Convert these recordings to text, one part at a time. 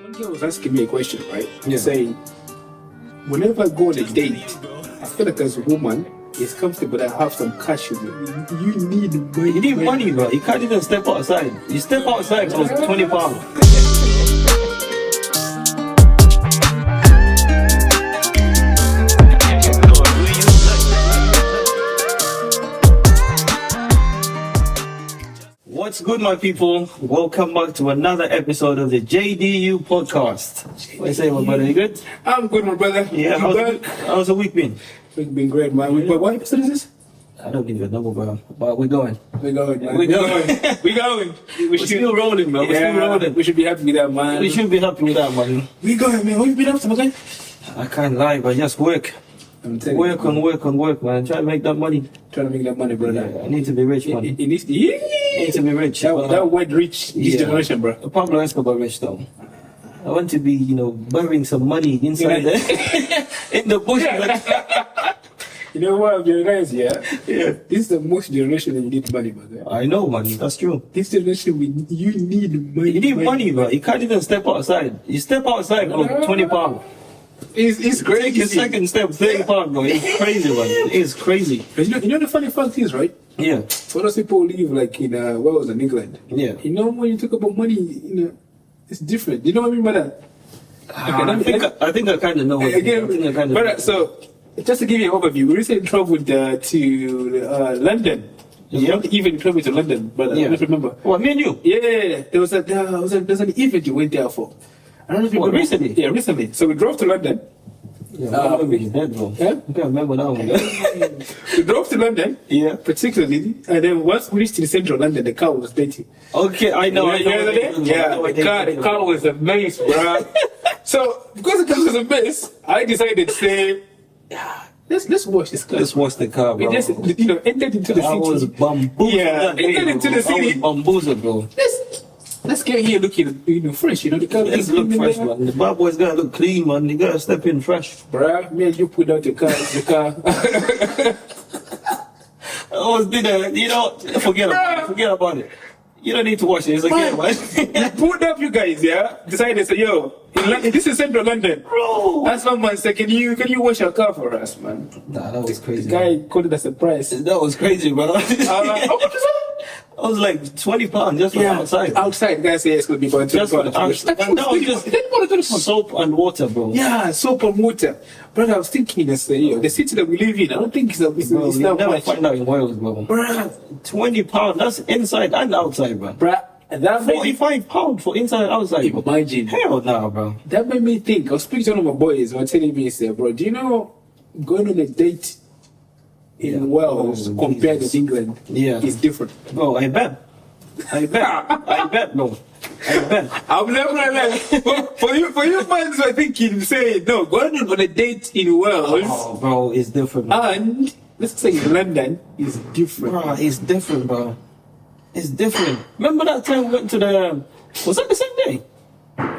One girl was asking me a question, right? Yeah. Saying, whenever I go on a date, I feel like as a woman, it's comfortable that I have some cash with me. You need money. You need money, bro. You can't even step outside. You step outside, bro, it's £20. What's good, my people? Welcome back to another episode of the JDU podcast. What you say, my brother? You good? I'm good, my brother. Yeah, how's the week been? It's been great, man. What episode is this? I don't even know, bro. But we're going. We're going, man. We're going. We're going. We're still rolling, man. We're still rolling. We should be happy with that, man. We should be happy with that, man. We going, man. What you been up to, my guy? I can't lie, but just work. I'm telling Work you, on work, man. Try to make that money. trying to make that money, brother. I need to be rich, man. It needs to, yeah. Need to be rich. That word rich this generation, bro. Pablo Escobar rich, though. I want to be, burying some money inside there. In the bush. You know what I've realized, yeah? Yeah. This is the most generation that you need money, brother. I know, man. That's true. This generation, you need money. You need money, bro. You can't even step outside. You step outside, bro, £20. It's crazy. Take your second step, £30, bro. It's crazy, man. It's crazy. But you know the funny fact is, right? Yeah. For those people who live like in Wales and England, Yeah. you know when you talk about money, it's different. You know what I mean by that? I think I kind of know. But so just to give you an overview, we recently traveled to London. Yeah. Not even traveled to London, but I don't remember. What, me and you? Yeah, there's an event you went there for. I don't know if you remember. Recently? Yeah, recently. So we drove to London. Yeah, I remember he's dead, bro. Yeah? I can't remember that one. We drove to London, Yeah. particularly, and then once we reached in central London, the car was dirty. Okay, I know. The car was a mess, bro. So because the car was a mess, I decided to say, let's wash this car. Let's watch the car, bro. We just entered into the I was city. bamboozled. Yeah, that day, entered into bro. the city. I was bamboozled, bro. Let's get here looking fresh. The car Let's look fresh, man. The bad boys gotta look clean, man. You gotta step in fresh. Bruh, me and you put out the car. I always did that. Forget about it. You don't need to watch it. It's okay, man. You pulled up, you guys, yeah? Decided to say, yo, this is central London. Bro. That's one man said, can you wash your car for us, man? Nah, that was crazy. The guy called it as a price. That was crazy, bro. How much is that? I was like £20 just for outside. Outside, the guy said it's going to be about Just for the outside. And that was just soap and water, bro. Yeah, soap and water. Brother, I was thinking, the city that we live in, I don't think it's Bro, that you never much. find out in Wales, bro. Bruh, £20, that's inside and outside, bro. and that made me £45 for inside and outside, bro. imagine. Hell nah, bro. That made me think. I was speaking to one of my boys, they were telling me, he said, bro, do you know going on a date in Wales compared to England is different? Bro, I bet, bro. I bet. I'm never gonna lie. For you fans who are thinking, say, no, going on a date in Wales Oh, bro, it's different, bro. and let's say in London is different. Bro, it's different, bro. It's different. Remember that time we went to was that the same day?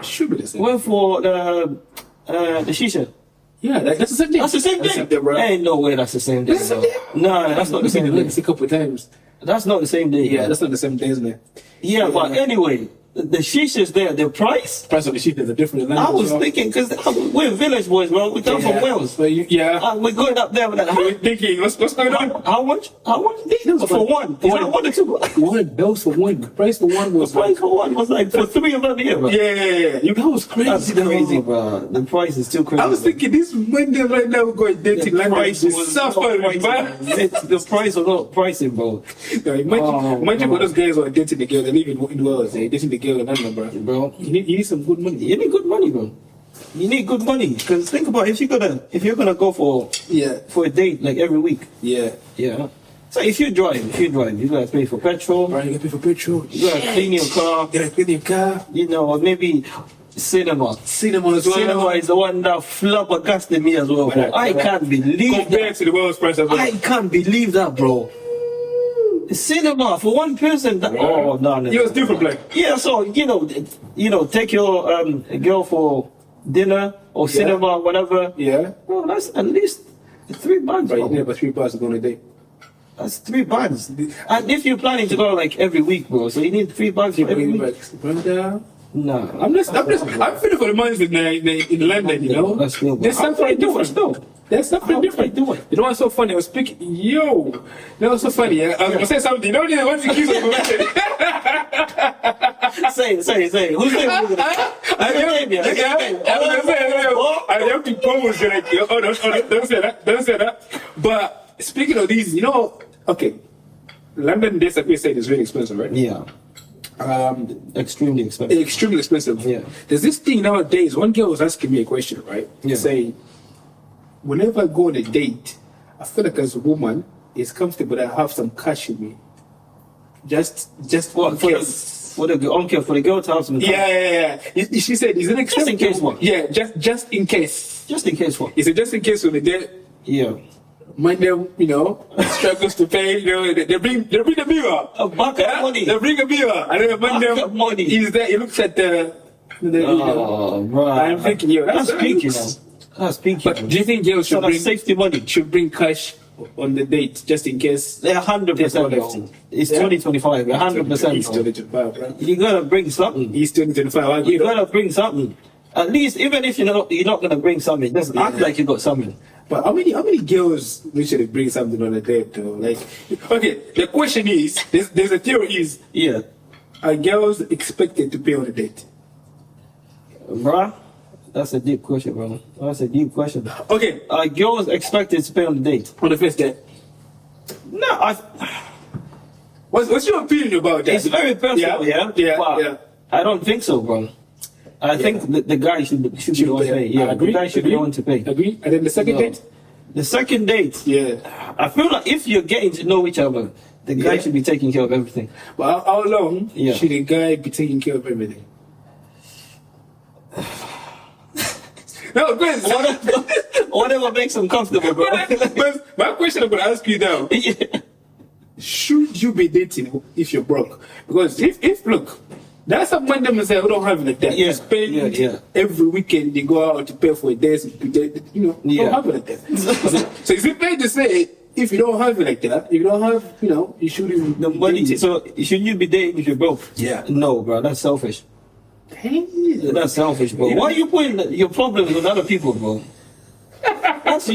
Should be the same. We went for the shisha. Yeah, that's the same day. That's the same day. bro. Ain't no way that's the same day, That's the bro. same day. No, that's not the same day. a couple of times. That's not the same day. Yeah, bro. that's not the same day, isn't it? Yeah, but anyway, the shisha's there, the price. Price of the sheet is a different in London. I was thinking, because we're village boys, bro. We come from Wales. But We're going up there with that. we're thinking, what's going on? How much? For one. Is that one or two? One, that was for one. The price for one was Price for one was like for 3 of them here, bro. Yeah. That was crazy. That's crazy, bro. The price is still crazy. I was thinking this Monday right now we're going dirty the London. price was Suffering, not man. pricing. The price was not pricing, bro. No, imagine what those guys were dating the girl. They live in Wales. They're dating the girl in London, bro. Bro, You need some good money. you need good money, bro. You need good money, because think about if you're gonna go for a date like every week. Yeah. So if you drive, you gotta pay for petrol. Right, you gotta pay for petrol. You gotta clean your car. You gotta clean your car. Maybe cinema. Cinema as well. Cinema is the one that flabbergasted me as well, bro. I can't believe Compared to the Wales price as well. I can't believe that, bro. Cinema for one person. No. It was different, like. Yeah, so take your girl for dinner or cinema, whatever. Yeah. Bro, that's at least £3, Right, bro. you need about £3 to go on a date. That's £3. And if you're planning to go like every week, bro, so you need £3 for every week. Brother, Nah. I'm feeling for the ones in London, you know. That's still, There's something different. still. There's something different. do it? You know what's so funny? I was speaking, that was so funny. Yeah? I was gonna say something. You don't need to accuse of mention. Say it. Who's name? I have to pose like, oh, don't say that. But speaking of these, okay, London dates like we said is really expensive, right? Yeah. Extremely expensive. Extremely expensive. Yeah. There's this thing nowadays. One girl was asking me a question, right? Yeah. Saying, whenever I go on a date, I feel like as a woman, it's comfortable that I have some cash with me. Just What, for the girl to have some cash? Yeah. She said, is it expensive? Just in case what? Yeah, just in case. Just in case what? Is it just in case when the date? Yeah. Monday, struggles to pay, they bring the beer. A bucket of money. They bring a beer. And then Monday money. He's there, he looks at the right. I'm thinking, That's peaky now. That's peaky. But do you think girls So that's safety money. should bring cash on the date just in case? They're 100%. Bro. It's 2025. 100%. He's 2025, right? You gotta bring something. He's 2025. You gotta bring something. At least, even if you're not gonna bring something, just act like you got something. But how many girls literally bring something on a date though? Like, okay, the question is, there's a theory is, Yeah. are girls expected to pay on a date? Bruh, that's a deep question, bro. That's a deep question. Okay, Are girls expected to pay on the date? on the first date. No, What's your opinion about that? it's very personal, yeah? But I don't think so, bro. I think the guy should be the one to pay. Yeah, Agree? the guy should be the one to pay. Agree? And then the second No. date? The second date, Yeah. I feel like if you're getting to know each other, the guy Yeah. should be taking care of everything. But how long Yeah. should a guy be taking care of everything? No, because Whatever makes him comfortable, bro. my question I'm going to ask you now, Yeah. should you be dating if you're broke? Because if look, that's some man them say, we don't have it like that. Yeah, You spend yeah. every weekend, they go out to pay for a day, Yeah. don't have it like that. So is it fair to say, if you don't have it like that, if you don't have, you shouldn't The be money. dating? So should you be dating if you're broke? Yeah. No, bro. That's selfish. Hey. That's selfish, bro. Why are you putting your problems with other people, bro? That's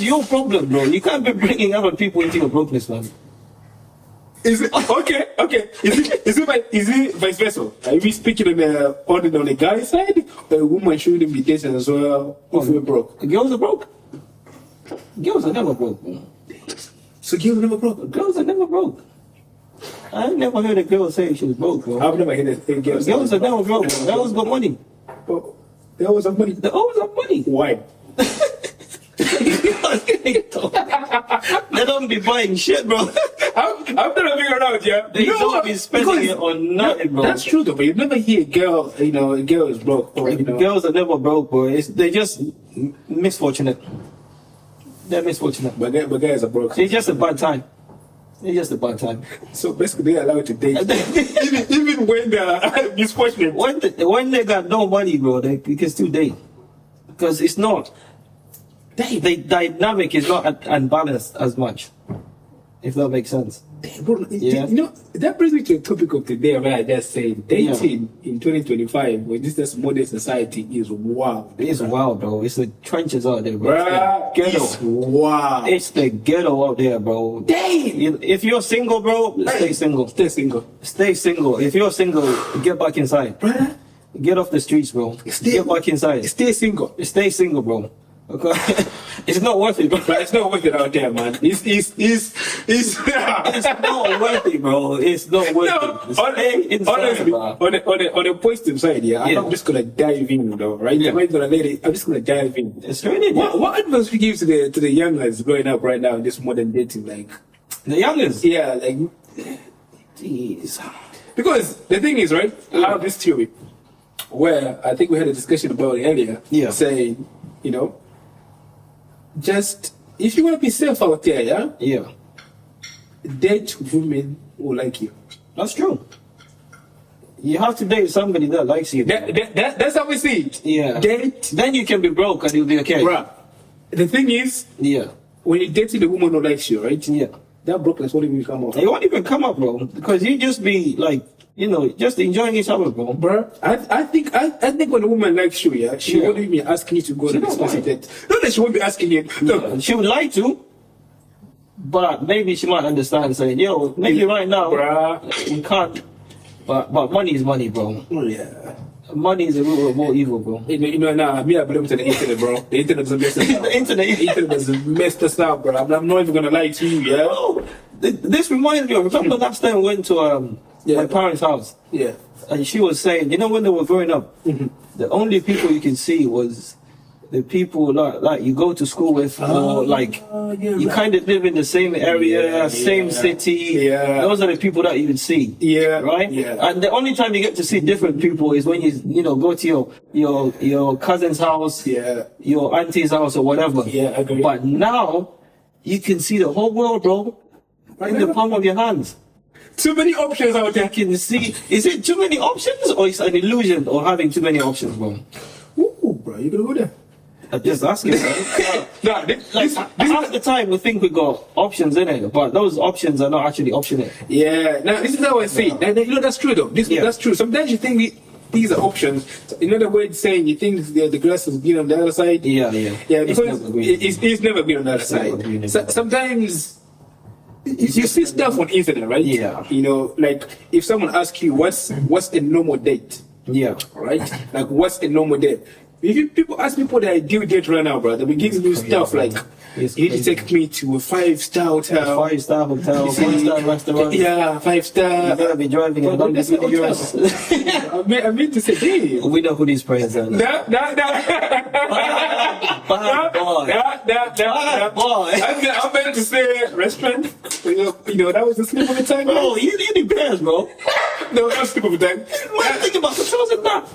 your problem, bro. You can't be bringing other people into your brokenness, man. Is it okay? Is it vice versa? Are we speaking on the guy side? A woman shouldn't be dating as well if we're broke. Girls are broke. Girls are never broke, bro. So girls never broke. Girls are never broke. I ain't never heard a girl say she was broke, bro. I've never heard a girl say Girls are never broke, bro. Girls got money. Oh, they always have money. They always have money. Why? They don't be buying shit, bro. I'm trying to figure it out, yeah. They don't be spending it on nothing, bro. That's true though, but you never hear a girl, a girl is broke. Or, Girls are never broke, bro. They're just misfortunate. They're misfortunate. But guys are broke. It's just a bad time. It's just a bad time. So basically they're allowed to date. even when they're misfortunate. When they got no money, bro, they can still date. Because it's not. The dynamic is not unbalanced as much. If that makes sense. Bro, Yeah. That brings me to the topic of today, where I just saying dating in 2025, when this is modern society, is wild. It's wild, bro. It's the trenches out there, bro. Bruh, It's the it's ghetto. wild. It's the ghetto out there, bro. Damn. If you're single, bro, stay single. Stay single. Stay single. If you're single, get back inside. Bruh, Get off the streets, bro. Get back inside. stay single. Stay single, bro. Okay? It's not worth it, bro. But it's not worth it out there, man. It's It's not worth it, bro. It's not worth it. Stay inside, honestly, bro. on the positive side, yeah, Yeah. I'm just gonna dive in, though, right? Yeah. I'm not gonna let it. I'm just gonna dive in. Straight in, yeah. What advice would you give to the young lads growing up right now in this modern dating, like? The youngest. Yeah, like, Jeez. because the thing is, right? I have this theory where I think we had a discussion about it earlier. Yeah. Saying, just if you want to be safe out there, yeah, Yeah. date women who like you. That's true. You have to date somebody that likes you. That's how we see it. Yeah. Date, Then you can be broke and you'll be okay. bruh. The thing is, Yeah. when you're dating a woman who likes you, right? Yeah. that brokenness won't even come out. It won't even come up, bro, because you just be like, just enjoying each other, bro. Bro, I think when a woman likes you, yeah, she won't even be asking you to go to She this don't specific mind. date. Not that she won't be asking you. Look, She would like to, but maybe she might understand, saying, yo, maybe right now, bruh. we can't. But money is money, bro. Oh, yeah. Money is the root of all evil, bro. Nah, me, I belong to the internet, bro. The internet doesn't mess us up. The internet. Has messed us up, bro. I'm not even gonna lie to you, yeah? Oh, this reminds me of, remember last time we went to my parents' house? Yeah. And she was saying, when they were growing up, the only people you can see was the people like you go to school with, or you kind of live in the same area, same city. Yeah. Those are the people that you would see. Yeah. Right? Yeah. And the only time you get to see different people is when you go to your cousin's house, your auntie's house or whatever. Yeah, I agree. But now you can see the whole world, bro, in the palm of your hands. Too many options out there. You can see, is it too many options or it's an illusion or having too many options, bro? Ooh, bro, you gonna go there? I'm just asking, bro. Nah, Half the time we think we got options in it, but those options are not actually optional. Yeah, now this is how I see it. And that's true though. That's true. Sometimes you think these are options. In other words, saying you think the grass is green on the other side. Yeah. Because it's never green on the other side. Sometimes you see stuff on internet, right? Yeah. Like if someone asks you what's a normal date, Yeah. right? Like what's a normal date? If people ask me what the ideal date right now, bro, they be giving you stuff like you need to take me to a 5-star hotel. 5-star hotel, 1-star restaurant. Yeah, 5-star. You gotta be driving a Honda That's a hotel. Civic. I mean to say, hey. We know who these players are. Nah. Bad boy. Bad boy. I meant to say restaurant. That was the slip of the tongue. Bro, you need pairs, bro. No, that was slip of the tongue. What think about hotels and that?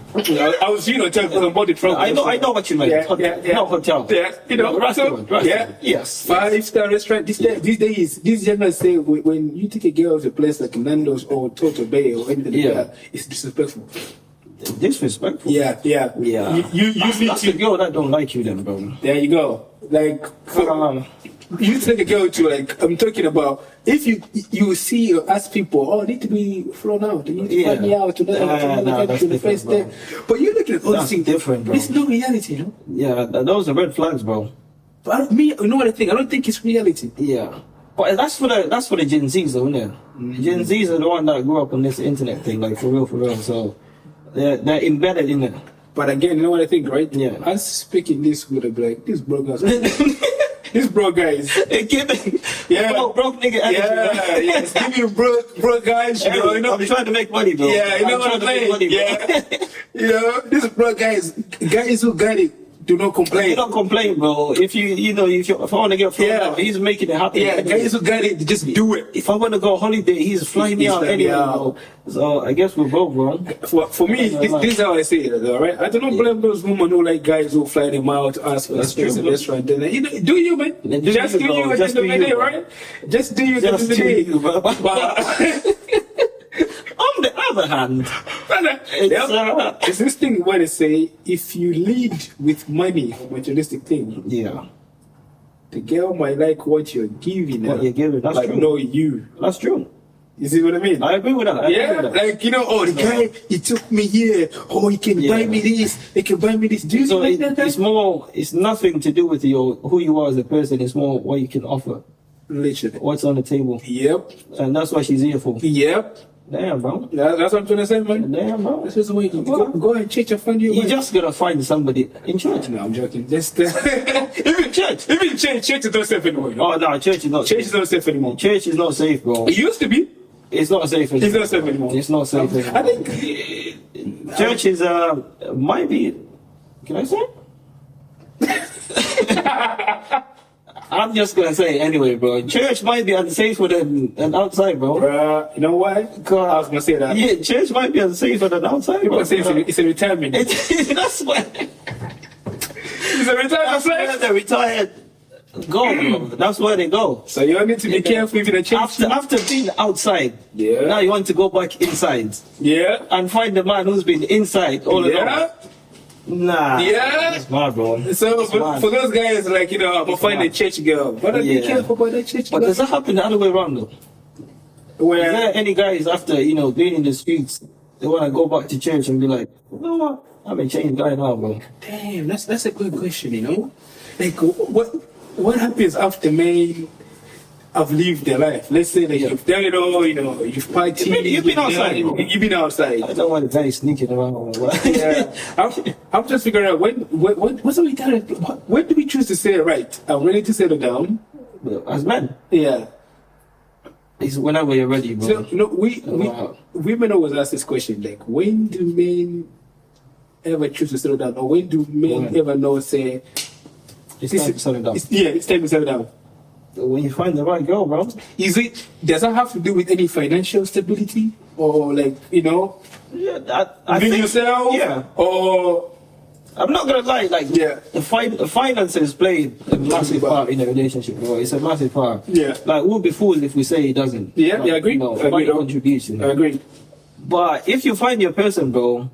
I was, talking about the trouble. I know what you mean. Yeah. No hotel. Yeah, Restaurant. Yeah. Yes. 5-star restaurant. These days, these youngsters say when you take a girl to a place like Nando's or Toto Bay or anything like that, it's disrespectful. Disrespectful? Yeah. You That's need a girl that don't like you then, bro. There you go. Like, you take a girl to, like, I'm talking about, if you see or ask people, I need to be flown out, you need to fly me out to the first day. But you're looking at all these things. Different, bro. It's no reality, Yeah, those are red flags, bro. But you know what I think? I don't think it's reality. Yeah. But that's for the Gen Zs, though, isn't it? Gen Zs are the one that grew up on this internet thing, like, for real. So, they're embedded in it. But again, you know what I think, right? Yeah. I'm speaking this with a like, this bro guys. This bro guys. Yeah. Broke nigga attitude. Yeah. Give you bro guys. I'm trying to make money, bro. Yeah, you know what I'm saying? Yeah. This bro guys who got it. Do not complain. Do not complain, bro. If I want to get flown out, he's making it happen. Yeah, guys who got it, just do it. If I want to go on holiday, he's flying me out anyway, bro. So I guess we're both wrong. For me, this is how I say it, all right? I do not blame those women who like guys who fly them out, ask for space in the restaurant. Do you, man? Just do you at the end of the day, right? Just do you at the end of the day. On the other hand, it's this thing where they say if you lead with money, materialistic thing, the girl might like what you're giving her. What you're giving, that's like, true. no, you. That's true. You see what I mean? I agree with that. Like, the guy, he took me here. Oh, he can buy me this. He can buy me this. Do you like that? It's nothing to do with who you are as a person. It's more what you can offer. Literally. What's on the table. Yep. And that's what she's here for. Yep. Damn, bro. That's what I'm trying to say, man. Damn, bro. That's just the way you go and church and find your way. You just gotta find somebody in church. No, I'm joking. Just even church is not safe anymore. Oh no, church is not. Church is not safe anymore. Church is not safe, bro. It used to be. It's not safe anymore. It's not safe anymore. It's not safe anymore. I think church is might be. Can I say? I'm just gonna say it anyway, bro. Church might be unsafer than outside, bro. You know why? I was gonna say that. Yeah, church might be unsafer than outside. People say it's a retirement. That's why. It's a retirement. That's where the retired go, bro. That's where they go. So you need to be careful if you're church. After being outside, now you want to go back inside. Yeah. And find the man who's been inside all along. Nah. Yeah? That's my bro. So for those guys, like, you know, I'm gonna find a church girl. But be careful about that church girl. But does that happen the other way around though? Where Is there any guys after, you know, being in the streets, they want to go back to church and be like, you know what? I'm a changed guy now, bro. Damn, that's a good question, you know? Like, what happens after men have lived their life? Let's say that you've done it all, you know, you've partied. You've been outside. You've been outside. I don't want the guy sneaking around. Yeah. I'm just figuring out what's we telling? When do we choose to say, right, I'm ready to settle down? As men. Yeah. It's whenever you're ready, bro. So, you know, women always ask this question, like, when do men ever choose to settle down? Or when do men ever know, say, it's time to settle down? It's time to settle down. When you find the right girl, bro. Does that have to do with any financial stability? Or, like, you know, I think yourself? Yeah. Or... I'm not gonna lie, like the finances play a massive part in a relationship, bro. It's a massive part. Yeah. Like we'll be fools if we say it doesn't. Yeah, like, I agree. You know, I contribution. I agree. But if you find your person, bro,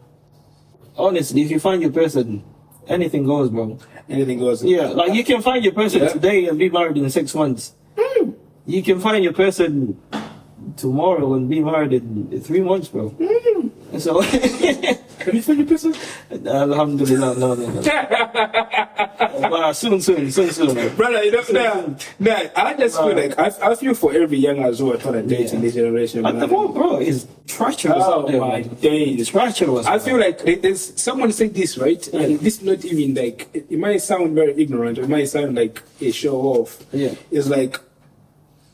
honestly, if you find your person, anything goes, bro. Anything goes. Yeah, like you can find your person today and be married in 6 months. You can find your person tomorrow and be married in 3 months, bro. So have you found your person? Alhamdulillah, no. Soon. Brother, you know, I just feel like I feel for every young as well trying to date in this generation. At the moment, bro, is treacherous out there. My days. Treacherous. I feel like there's someone said this, right? And this is not even like, it might sound very ignorant, it might sound like a show off. Yeah. It's like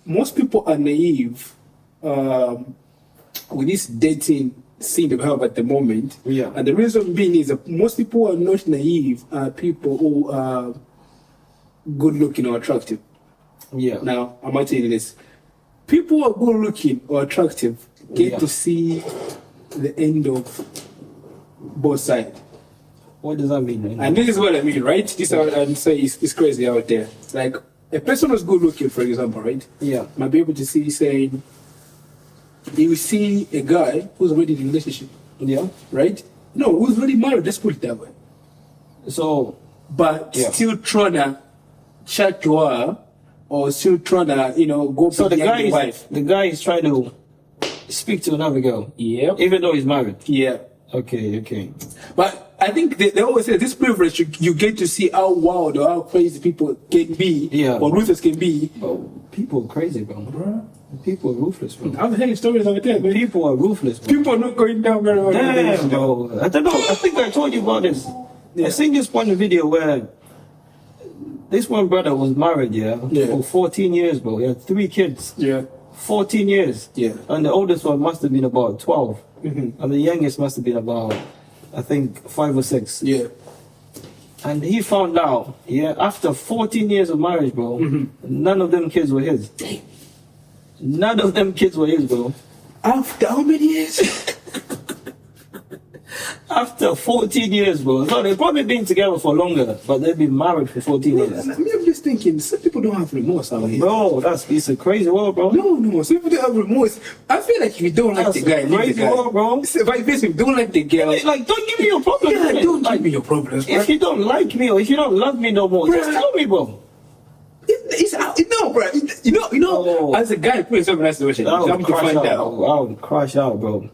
most people are naive with this dating scene that we have at the moment. Yeah. And the reason being is that most people who are not naive are people who are good looking or attractive. Yeah. Now, I'm going to tell you this. People who are good looking or attractive get to see the end of both sides. What does that mean, man? And this is what I mean, right? This I'm saying is crazy out there. Like, a person who's good looking, for example, right? Yeah. Might be able to see, saying, you see a guy who's already in a relationship. Yeah. Right? No, who's already married, let's put it that way. So, but still trying to chat to her, or still trying to, you know, go so the wife. The guy is trying to speak to another girl. Yeah. Even though he's married. Yeah. Okay. But I think they always say this privilege, you get to see how wild or how crazy people can be, or ruthless can be. Oh, people are crazy, bro. People are ruthless, bro. I'm hearing stories of it, man. People are ruthless, bro. People are not going down very well. Damn, bro. I don't know. I think I told you about this. I seen this one video where this one brother was married, for 14 years, bro. He had 3 kids. Yeah. 14 years. Yeah. And the oldest one must have been about 12. Mm-hmm. And the youngest must have been about, I think, 5 or 6. Yeah. And he found out, after 14 years of marriage, bro, none of them kids were his. None of them kids were his, bro. After how many years? After 14 years, bro. So they've probably been together for longer, but they've been married for 14 years. I'm just thinking, some people don't have remorse out here. Bro, it's a crazy world, bro. No, some people don't have remorse. I feel like if you don't like the guy, leave crazy the guy. world, bro. If you don't like the girl, Like, don't give me your problems. yeah, don't give me your problems, bro. If you don't like me or if you don't love me no more, just tell me, bro. No, bro. You know, as a guy, put yourself in that situation. I would crash out, bro.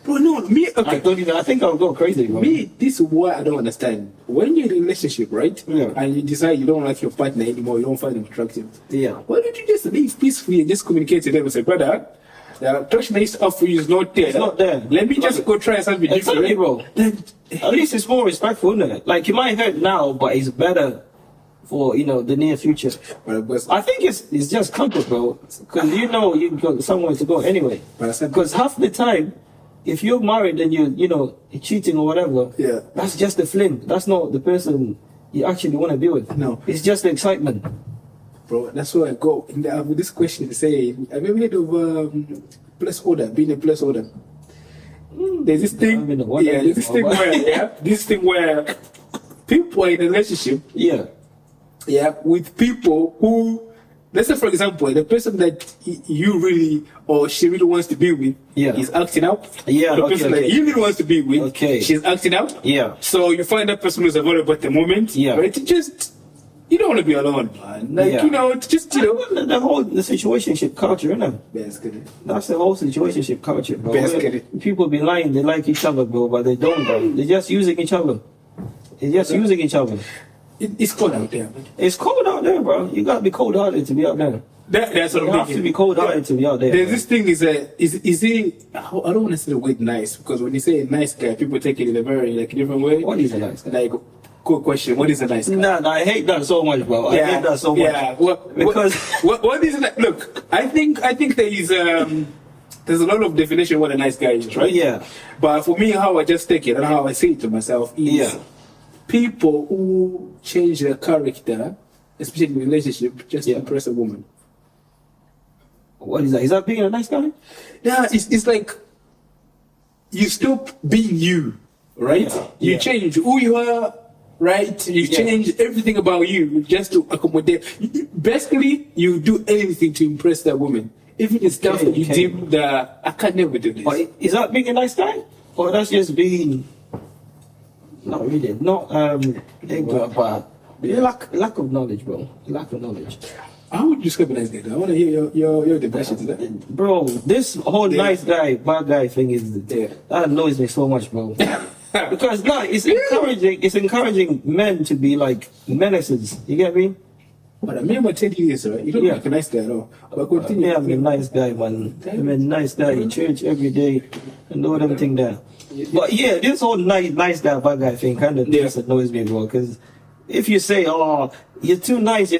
Bro, no, me, okay. I think I'll go crazy, bro. Me, this is what I don't understand. When you're in a relationship, right? Yeah. And you decide you don't like your partner anymore, you don't find him attractive. Yeah. Why don't you just leave peacefully and just communicate to them and say, brother, the attraction I used to offer you is not there. It's not there. Let me just go try something different. Exactly, bro. At least it's more respectful, isn't it? Like, you might hurt now, but it's better for, the near future. I think it's just comfort, bro. Because you've got somewhere to go anyway. Because half the time, if you're married and you're cheating or whatever, that's just a fling. That's not the person you actually want to be with. No. It's just the excitement. Bro, that's where I go. With this question, say, have you ever heard of placeholder, being a placeholder? There's this thing, this thing where people are in a relationship, with people who let's say, for example, the person that you really or she really wants to be with is acting up. Yeah, the person that you really wants to be with, she's acting up. Yeah. So you find that person who's available at the moment. Yeah. Right? You don't want to be alone, man. Like, the whole situationship culture, you know. Basically. That's the whole situationship culture, bro. Basically. People be lying, they like each other, bro, but they don't, bro. They're just using each other. Using each other. It's cold out there, man. It's cold out there, bro. You gotta be cold-hearted to be out there. That's what I'm You have to be cold-hearted to be out there. There's this thing is he? I don't want to say the word nice, because when you say a nice guy, people take it in a very different way. What is a nice guy? Like, cool question. What is a nice guy? Nah, I hate that so much, bro. I hate that so much. Yeah. Because what is it? Look, I think there is there's a lot of definition of what a nice guy is, right? Yeah. But for me, how I just take it and how I say it to myself is people who change their character, especially in a relationship, just to impress a woman. What is that? Is that being a nice guy? Yeah, it's like you stop being you, right? You change who you are, right? You change everything about you just to accommodate. Basically, you do anything to impress that woman. Even the stuff that you deem that I can never do this. But is that being a nice guy? Or that's just being not really, not ignorant, but lack of knowledge, bro. Lack of knowledge. How would you describe a nice guy? I want to hear your definition to that. Bro, this whole nice guy, bad guy thing that annoys me so much, bro. Because it's encouraging men to be like menaces. You get me? But I remember telling you this, right? You don't look like a nice guy at all. But continue. I'm a nice guy, man. I'm a nice guy in church every day and all everything there. But yeah, this whole nice guy, bad guy thing kind of just annoys me, bro. Because if you say, oh, you're too nice,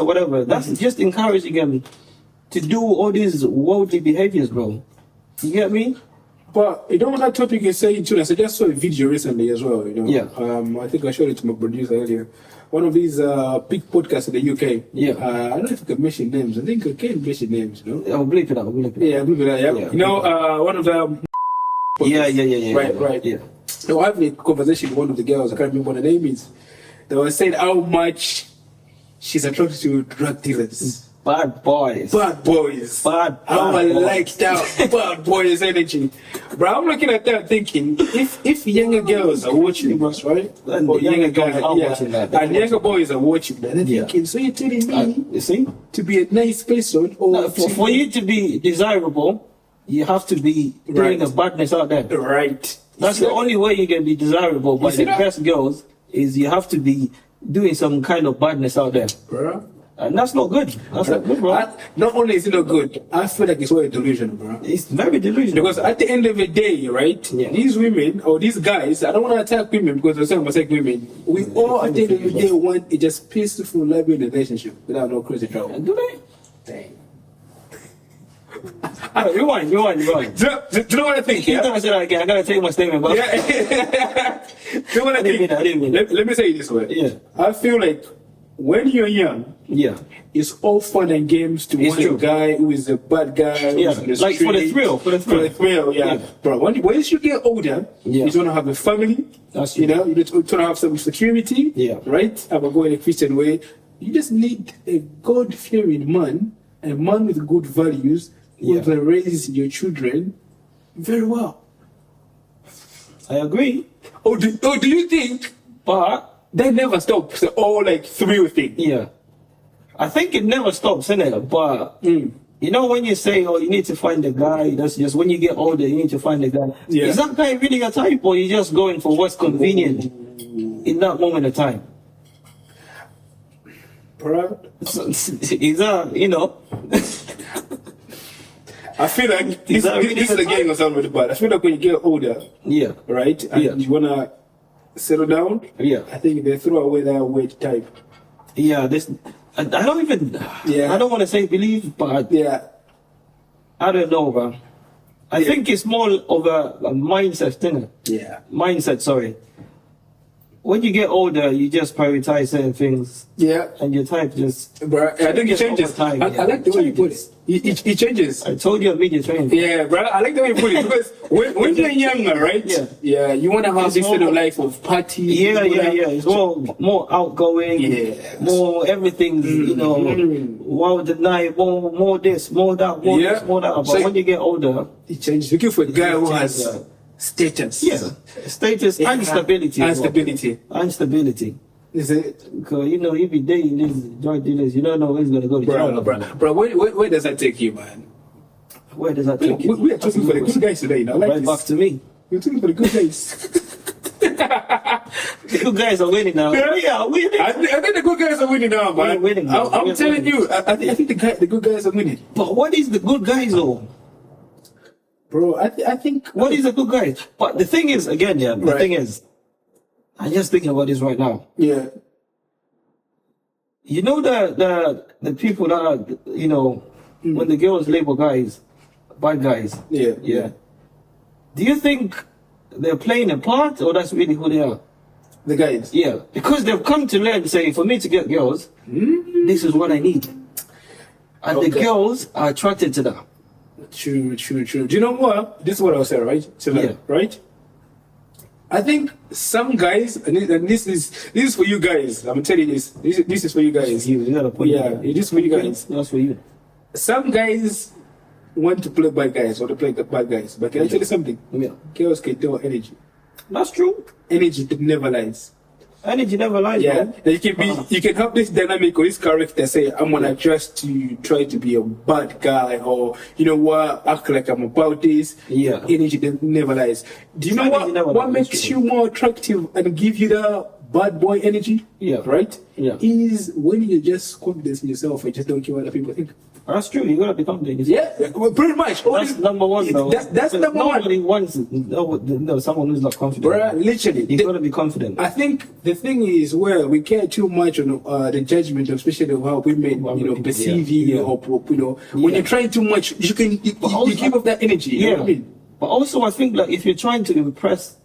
or whatever, that's just encouraging him to do all these worldly behaviors, bro. You get me? But you know that topic you're saying too. So I just saw a video recently as well. You know. Yeah. I think I showed it to my producer earlier. One of these big podcasts in the UK. Yeah. I don't know if I can mention names. I think I can mention names. You know. I'll bleep it out. Yeah, bleep it out. Yeah. You know, one of them. Yeah. Right. Yeah. So I having a conversation with one of the girls. I can't remember what the name is. They were saying how much she's attracted to drug dealers. Bad boys. How I like that bad boys energy. Bro, I'm looking at that thinking, if younger girls are watching us, right? Or younger guys are watching that. And younger boys are watching that, they're thinking, so you're telling me you see? To be a nice person, or no, for you to be desirable, you have to be doing a badness out there. Right. That's the only way you can be desirable by the best girls, is you have to be doing some kind of badness out there. Bro. And that's not good. That's not good, bro. Not only is it not good, I feel like it's very delusional, bro. It's very delusional. Because at the end of the day, right, these women or these guys, I don't want to attack women because they're saying I'm attack women. We all at the end of the day want a just peaceful, loving relationship without no crazy trouble. Do they? Dang. Rewind. Do you know what I think? You don't say that again. I gotta take my statement back. Do you know what I think? I didn't mean it. Let me say it this way. Yeah. I feel like when you're young, it's all fun and games to want a guy who is a bad guy. Yeah, like for the thrill. For the thrill, yeah. Bro, once you get older, you want to have a family. That's you know, you want to have some security. Yeah. Right? I'm going in a Christian way. You just need a God-fearing man, a man with good values, who will raise your children very well. I agree. Oh, do you think? But they never stop. So all like thrill thing. Yeah. I think it never stops, innit? But you know when you say, oh, you need to find a guy, that's just when you get older, you need to find a guy. Yeah. Is that guy really your type, or you just going for what's convenient in that moment of time? Bro. Is that, you know? I feel like this is the game of somebody, but I feel like when you get older, right, and you wanna settle down, I think they throw away that weight type. Yeah, I don't even. I don't want to say believe, but I don't know, bro. I think it's more of a mindset thing. Yeah, mindset. Sorry. when you get older, you just prioritize certain things, Yeah. and your type just. Bro, I think it changes. Over time, I like the way you put it. changes. It changes. I told you I'm media trained. Yeah, bro, I like the way you put it because when you're younger, right? Yeah. You want to have this sort of life of party. Yeah. It's more outgoing. Yeah. More everything. You know, more the night, more this, more that, more this, more that. But So when you get older, it changes. Looking for a guy who has changes. status. Yeah, status and stability. And as well. stability. And stability. Is it? Because you know, if you dating these drug dealers, you don't know who's gonna go to jail. Bro, where does that take you, man? Where does that take you? We are talking for the good guys today, you know. Like Right back to me. We're talking for the good guys. The good guys are winning now. Yeah, winning. I think the good guys are winning now, man. We're winning now. I'm telling you, I think the good guys are winning. But what is the good guys though? Bro, I think What is the good guys? But the thing is, again, the Right. thing is, I'm just thinking about this right now. Yeah. You know the people that are, you know, when the girls label guys, bad guys. Yeah. Do you think they're playing a part or that's really who they are? The guys. Yeah, because they've come to learn, say, for me to get girls, this is what I need. And the Okay. girls are attracted to that. True. Do you know what? This is what I'll say, right? Yeah. Right? I think some guys, and this is for you guys. I'm telling you this. This is for you guys. You gotta put It is for you guys. That's for you. Some guys want to play bad guys or to play the bad guys. But can I tell you something? Yeah. Girls can tell energy. That's true. Energy never lies. Energy never lies, Yeah, bro. you can have this dynamic or this character say, I'm gonna just to try to be a bad guy, or you know what, act like I'm about this. Yeah. Energy never lies. Do you know Energy never what lies, makes that's you more attractive and give you the bad boy energy? Yeah. Right? Yeah. Is when you just confidence in yourself and just don't care what other people think. That's true. You gotta be confident. Yeah, well, pretty much. That's number one, though. That's number one. Nobody wants someone who's not confident. Bruh, literally. You gotta be confident. I think the thing is where we care too much on the judgment, especially of how women, perceive you, or when you're trying too much, you give up that energy. You know what I mean? But also, I think like if you're trying to impress,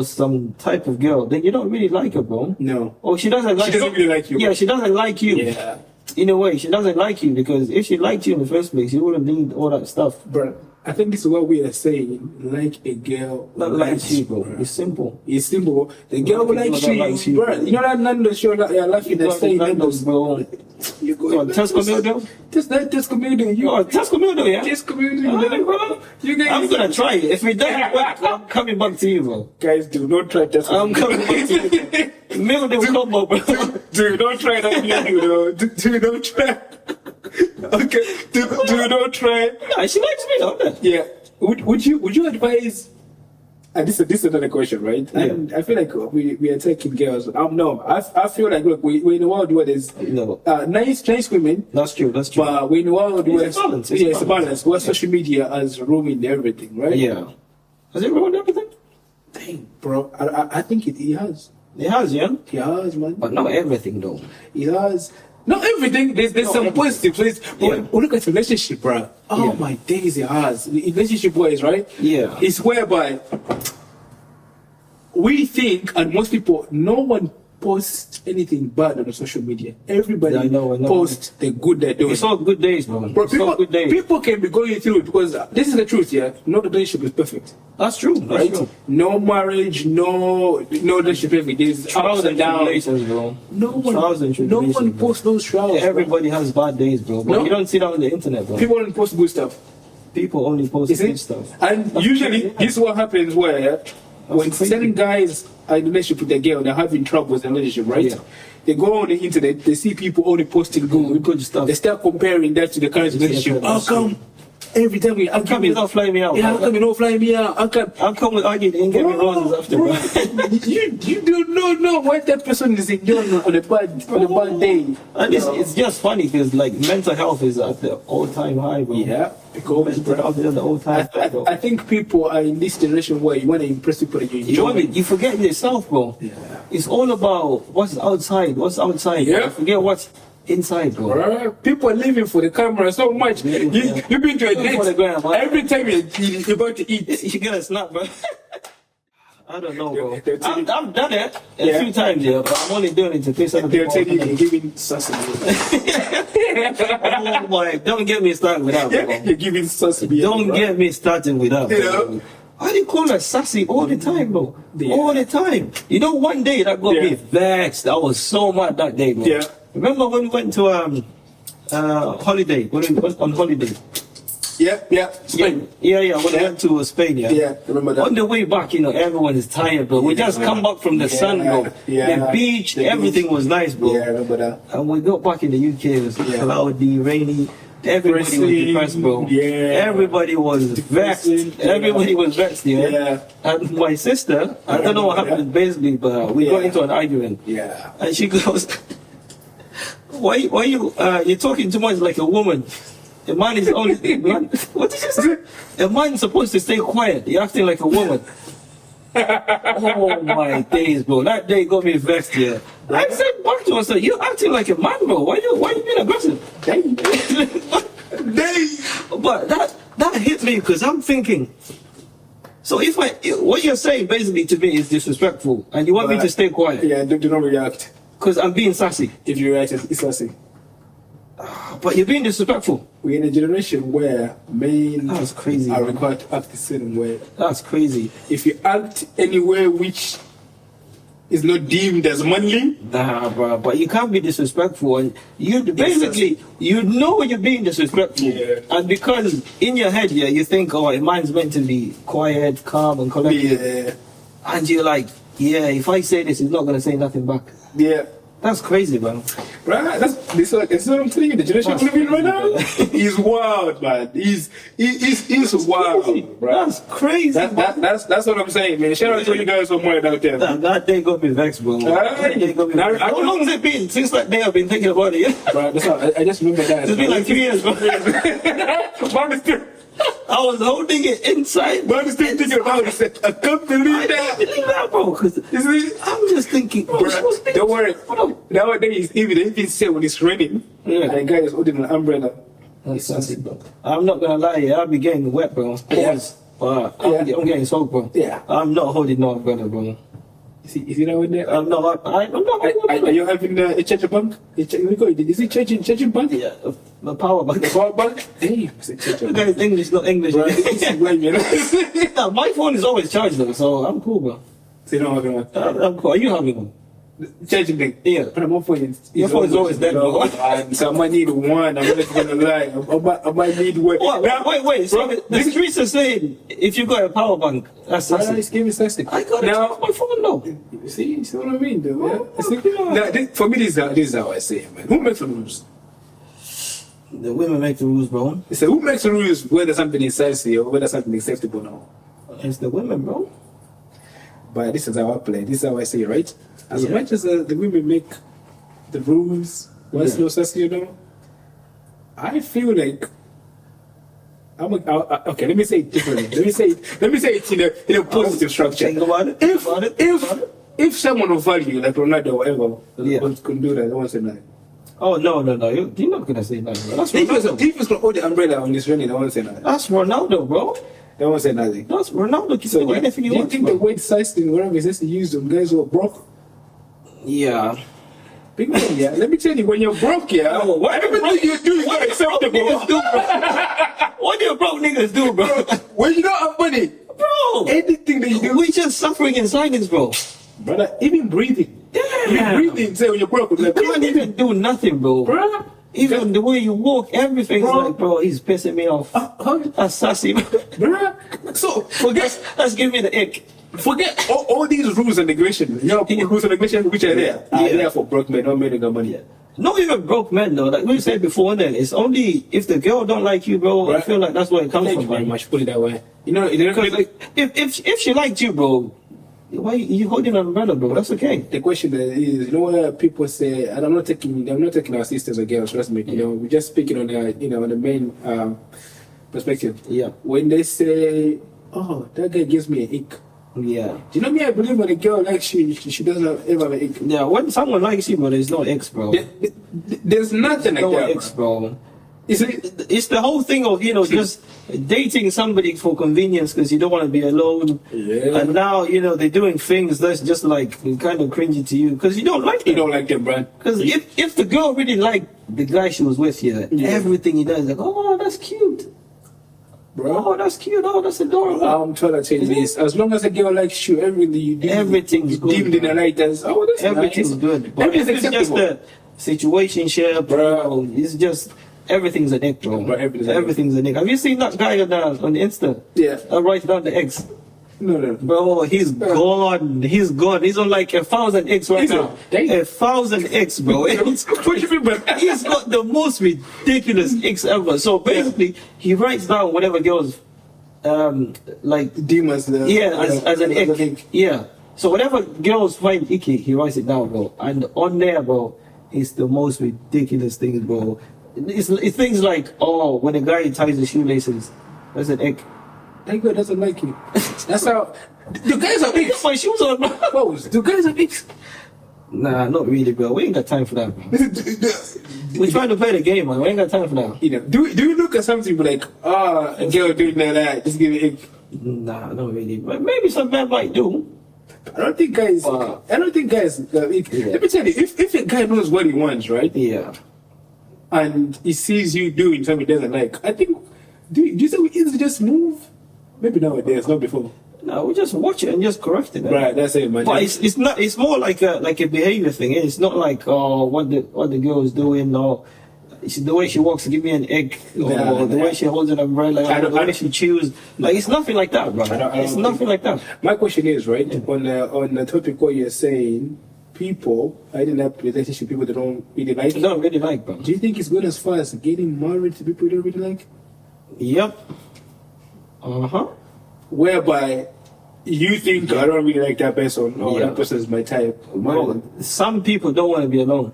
some type of girl, then you don't really like her, bro. No. Or she doesn't like. She doesn't really like you. Yeah, she doesn't like you. Yeah. In a way, she doesn't like you because if she liked you in the first place, you wouldn't need all that stuff. Bro, I think this is what we are saying. Like a girl, Not like you, bro. It's simple. It's simple. The girl will like you, bro. You know that Nando show that you're laughing and saying Nando's, bro. You go. Tesco Mildo? Tesco Mildo. You Tesco Mildo, yeah? Tesco Mildo. Bro. You guys. I'm gonna try it. If it doesn't work, I'm coming back to you, bro. Guys, do not try Tesco. I'm coming back to you. Mildo combo, bro. Do not try that Mildo. Do not try. Okay. Do not try. Yeah, she likes me, though. Yeah. Would you advise? And this is another question, right? Yeah. And I feel like we are taking girls. No, I feel like look, we're in a world where there's nice women. That's true. But we're in a world where It's a balance. it's a balance. Where social media has ruined everything, right? Yeah. Has it ruined everything? Dang, bro. I think it has. It has, yeah? It has, man. But not everything, though. It has. Not everything. There's some everything. positive things. But Yeah. look at relationship, bro. Oh Yeah. my days, it has. Relationship wise, right? Yeah. It's whereby we think, and most people, no one posts anything bad on the social media. Everybody I know. posts the good they're doing. It's all good days, bro. Bro, It's all good days. people can be going through it because this is the truth, yeah. No relationship is perfect, That's true. That's right? true. No marriage, no relationship perfect. There's ups Trials and and downs. tribulations, bro. No Trials and one tribulations, bro. posts those trials. bro. Everybody has bad days, bro. But No. you don't see that on the internet, bro. People only post good stuff. People only post You see? good stuff. And usually, this is what happens where when crazy. certain guys are in a relationship with their girl, they're having troubles in a relationship, right? Yeah. They go on the internet, they see people only posting good stuff. They start comparing that to the current relationship. How come every time we How come you don't fly me out? Yeah, how bro? come you don't fly me out? How come? How come we argued and get me roses after, bro? you do not know why that person is enjoying on a bad day. And it's just funny because like mental health is at the all-time high, bro. Yeah, because Mental health is at the all-time high, bro. I think people are in this generation where you want to impress people that you enjoy. You forget yourself, bro. Yeah. It's all about what's outside. Yeah. You forget what's inside, bro. Bruh, people are living for the camera so much. Yeah. You've been to a Living for the gram, date. man. Every time you're about to eat. You get a snap, bro. I don't know, bro. They'll tell you- I've done it a few times, yeah, but I'm only doing it to piss other They'll people tell you off. you're giving sausage. Oh my, don't get me started with that, bro. You're giving sausage. Don't get me started with that, You bro. know? Why do you call her sassy all the time, bro? Yeah. All the time. You know, one day that got me vexed. I was so mad that day, bro. Yeah. Remember when we went to holiday? When we went on holiday? Yeah. Spain. Yeah. When we went to Spain, yeah. Yeah, remember that. On the way back, you know, everyone is tired, bro. We just come back from the sun, bro. Yeah. The beach, everything was nice, bro. Yeah, I remember that. And we got back in the UK, it was cloudy, rainy. Everybody was depressed, bro. Yeah. Everybody was vexed. Depressing, yeah. Everybody was vexed, yeah. Yeah. And my sister, I don't know what happened basically, but we got into an argument. Yeah. And she goes, why you're talking too much like a woman. A man is only, what did you say? A man's supposed to stay quiet. You're acting like a woman. Oh my days, bro. That day got me vexed, yeah. I said back to myself, you're acting like a man, bro. Why you being aggressive? But that hit me because I'm thinking, so if what you're saying basically to me is disrespectful and you want me to stay quiet Yeah, do not react. because I'm being sassy. If you react, it's sassy. But you're being disrespectful. We're in a generation where men That's crazy, are man. required to act a certain way. That's crazy. If you act anywhere which is not deemed as manly, Nah, bro, but you can't be disrespectful, and you basically you know you're being disrespectful, and because in your head, yeah, you think, oh, a man's meant to be quiet, calm, and collected, and you're like, yeah, if I say this, he's not gonna say nothing back. yeah. That's crazy, man. Right, this is what I'm telling you. The generation we're living right now is wild, man. He's wild, bro. That's crazy. That's what I'm saying, man. Shout out to you guys somewhere out there. That day got me vexed, bro. That day got me vexed. How long has it been since that day I've been thinking about it? Yeah? Bro, that's how, I just remember that. It's been like 3 years, bro. I was holding it inside. But I'm still thinking about it. I can't believe that. that, bro. Because I'm just thinking, bro, don't worry. Nowadays, even say when it's raining, and the guy is holding an umbrella. That's it, bro. I'm not gonna lie, I'll be getting wet, bro. Yes. But I'm getting soaked, bro. Yeah. I'm not holding no umbrella, bro. Is he that one there? I'm not. I'm not. Are you having a charging bank? Is it charging bank? Yeah, the power bank. The power bank? Hey, it's a charging bank. Guys, English, not English. Bro, this is where you Nah, my phone is always charged though, so I'm cool, bro. So you don't have one? I'm cool. Are you having one? Charging bank? Yeah. But my phone is... Your phone is always dead, bro. So I might need one. I'm not gonna lie. I might need one. Wait. So the streets are saying if you got a power bank, that's sassy. It's giving sassy. I got it on my phone though. See what I mean, though? Yeah? For me, this is how I say it, man. Who makes the rules? The women make the rules, bro. So who makes the rules whether something is sassy or whether something is acceptable now? It's the women, bro. But this is how I play. This is how I say it, right? As much as the women make the rules, what's no sassy, you know, I feel like okay. Let me say it differently. Let me say it in a positive structure. Think about it. If someone of value like Ronaldo or whatever could do that, I won't say nothing. Oh no! You're not gonna say nothing. That's Ronaldo. If it's gonna hold the umbrella on this raining, I won't say nothing. That's Ronaldo, bro. I won't say nothing. That's Ronaldo. Can do anything do you think the word size thing, whatever is to use on guys who are broke? Yeah. Big man, yeah. Let me tell you, when you're broke, everything you do is not acceptable. What do broke niggas do, bro? When you don't have money, bro, anything that you do, we just suffering in silence, bro. Brother, even breathing. Yeah. Even breathing, say when you're broke, you can't even do nothing, bro. Bro. Even the way you walk, everything's like, bro, he's pissing me off. That's sassy, bro. So, forget, let's give me the ick. Forget all these rules and regulation. You know, rules and regulation which are there. Are there for broke men, not men who got money. Not even broke men though. Like we said before, then it's only if the girl don't like you, bro. I feel like that's where it comes from. Thank you very much. Put it that way. You know, like, if she liked you, bro, why you holding an umbrella, bro? That's okay. The question is, you know, what people say, and I'm not taking our sisters or girls. Trust me. You know, we're just speaking on the on the main perspective. Yeah. When they say, "Oh, that guy gives me an ick." Yeah. Do you know me? I believe when a girl likes you, she doesn't ever have an ick. Yeah. When someone likes you, bro, there's no X, bro. There's nothing like no that. X, bro. It's the whole thing of, you know, just dating somebody for convenience because you don't want to be alone. Yeah. And now, you know, they're doing things that's just like kind of cringy to you because you don't like them. You don't like them, bro. Because if the girl really liked the guy she was with, everything he does, like, oh, that's cute. Bro. Oh, that's cute. Oh, that's adorable. I'm trying to tell you this. As long as a girl likes you, everything you do, Everything's good, deemed in bro. the light as, oh, that's Everything's nice. good. But if Everything's it's just acceptable. a situationship, bro, it's just everything's an ick, bro. Bro, everything's an ick. Have you seen that guy on Insta? Yeah. Write down the X. No. Bro, he's gone. He's gone. He's on like 1,000 X right Is it? now. Dang. 1,000 X, bro. What do you mean by that? He's got the most ridiculous X ever. So basically, he writes down whatever girls like Demons. as an ick. Yeah. So whatever girls find icky, he writes it down, bro. And on there, bro, it's the most ridiculous things, bro. It's things like, oh, when a guy ties his shoelaces, that's an ick. That girl doesn't like you. That's how. The guys are mixed. My shoes on, bro. The guys are mixed. Nah, not really, bro. We ain't got time for that, bro. We're trying to play the game, man. We ain't got time for that. You know, do you look at something like, a girl doing that, just give it. Nah, not really. But maybe some men might do. I don't think guys. Let me tell you, if a guy knows what he wants, right? Yeah. And he sees you doing something he doesn't like, I think. Do you think we easily just move? Maybe nowadays, not before. No, we just watch it and just correct it. Man. Right, that's it, man. But it's not. It's more like a behavior thing. It's not like what the girl is doing or the way she walks to give me an egg or the way she holds an umbrella or the way she chews. Like it's nothing like that, bro. It's nothing like that. My question is right on the topic what you're saying. People, I didn't have relationship people that don't really like. Don't really like, bro. Do you think it's good as far as getting married to people you don't really like? Yep. Whereby you think I don't really like that person or that person is my type. Well, some people don't want to be alone.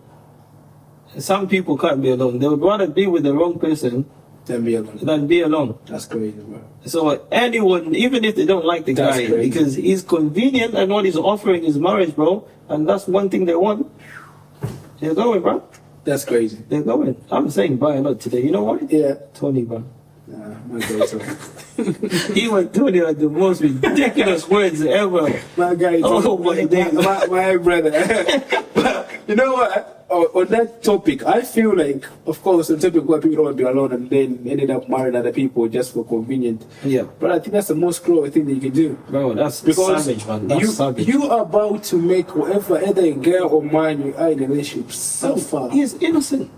Some people can't be alone. They would rather be with the wrong person Than be alone. than be alone. That's crazy, bro. So anyone, even if they don't like the That's guy, crazy. because he's convenient and what he's offering is marriage, bro, and that's one thing they want. They're going, bro. That's crazy. They're going. I'm saying bye a lot today. You know what? Yeah. Tony, bro. Nah, my guy too. He went Tony like the most ridiculous words ever. My guy too. Oh my days. My brother. But you know what? On that topic, I feel like, of course, on topic where people don't want to be alone and then ended up marrying other people just for convenient. Yeah. But I think that's the most cruel thing that you can do. Bro, that's Because savage, man. That's savage. you are about to make whoever, either a girl or man, you are in a relationship, suffer. He's innocent.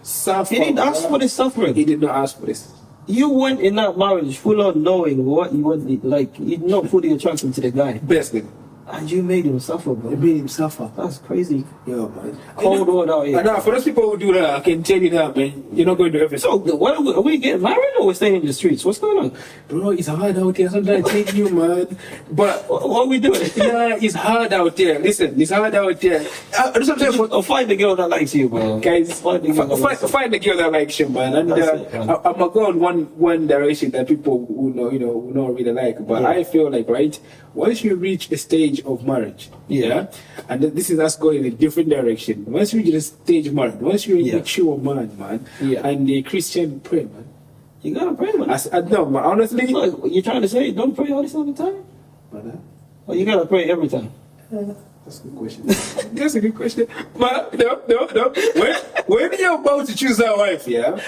Suffer. He didn't ask for this suffering. He did not ask for this. You went in that marriage full on knowing what you wanted, like you're not fully attracted to the guy, Best thing. and you made him suffer, bro. It made him suffer. That's crazy. Yo, man. Cold world out here. And now, for those people who do that, I can tell you that, man, you're not going to ever. So, what are we getting married or we're staying in the streets? What's going on? Bro, it's hard out there. Sometimes I take you, man. But What are we doing? yeah, it's hard out there. Listen, it's hard out there. Sometimes, Or find the girl that likes you, bro. guys, Find the girl that likes you. find the girl that likes you, man. And That's it, man. I'm gonna go on one direction that people who know, who don't really like. But Yeah. I feel like, right, once you reach a stage of marriage, Yeah. and this is us going in a different direction. Once you reach a stage of marriage, once you're a Yeah. mature man, Yeah. and a Christian pray, man. You gotta pray, man. No, man, honestly, Look, you're trying to say don't pray all the time? Well, you gotta pray every time. That's a good question. That's a good question. But no. When you're about to choose that wife, yeah,